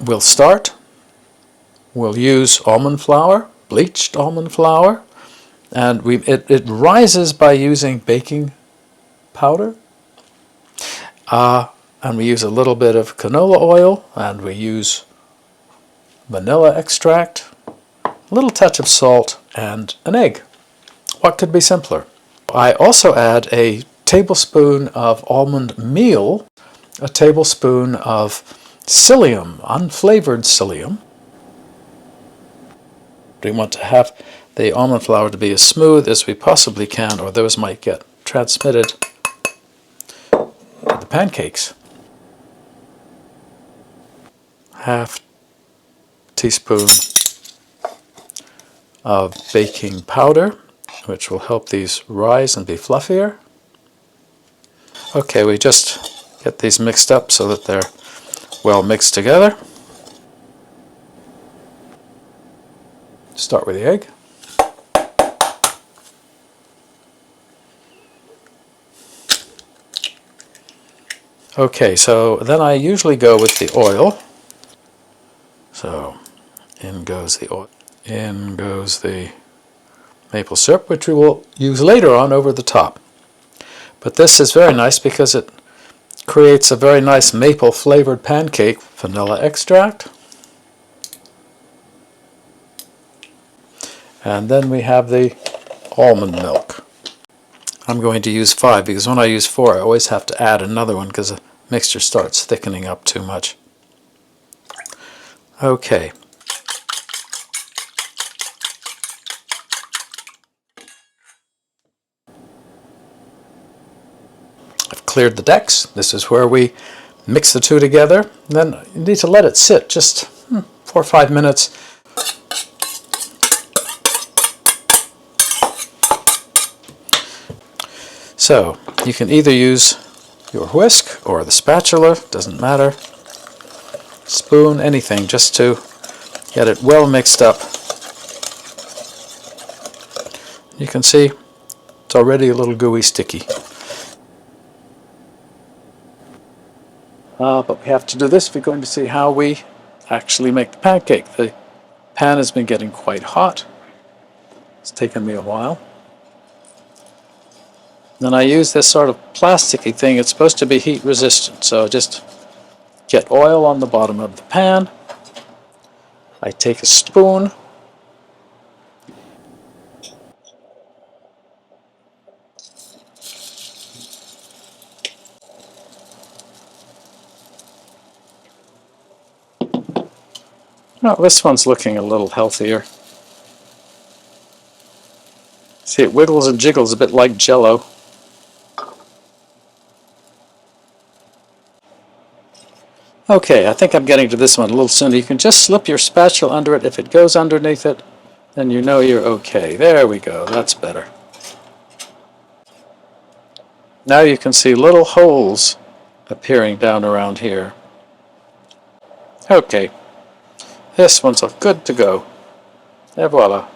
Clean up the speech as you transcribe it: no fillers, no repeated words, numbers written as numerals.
we'll start. We'll use almond flour, bleached almond flour, and it rises by using baking powder. And we use a little bit of canola oil, and we use vanilla extract, a little touch of salt, and an egg. What could be simpler? I also add a tablespoon of almond meal, a tablespoon of psyllium, unflavored psyllium. We want to have the almond flour to be as smooth as we possibly can, or those might get transmitted to the pancakes. Half teaspoon of baking powder, which will help these rise and be fluffier. Okay, we just get these mixed up so that they're well mixed together. Start with the egg. Okay, so then I usually go with the oil. So in goes the oil. In goes the maple syrup, which we will use later on over the top. But this is very nice because it creates a very nice maple flavored pancake. Vanilla extract. And then we have the almond milk. I'm going to use 5 because when I use 4 I always have to add another one because the mixture starts thickening up too much. Okay. I've cleared the decks. This is where we mix the two together. Then you need to let it sit just 4 or 5 minutes. So you can either use your whisk or the spatula, doesn't matter, spoon, anything, just to get it well mixed up. You can see it's already a little gooey sticky. But we have to do this if we're going to see how we actually make the pancake. The pan has been getting quite hot. It's taken me a while. Then I use this sort of plasticky thing. It's supposed to be heat resistant, so just get oil on the bottom of the pan. I take a spoon. Now this one's looking a little healthier. See, it wiggles and jiggles a bit like Jell-O. Okay, I think I'm getting to this one a little sooner. You can just slip your spatula under it. If it goes underneath it, then you know you're okay. There we go, that's better. Now you can see little holes appearing down around here. Okay, this one's good to go. Et voila.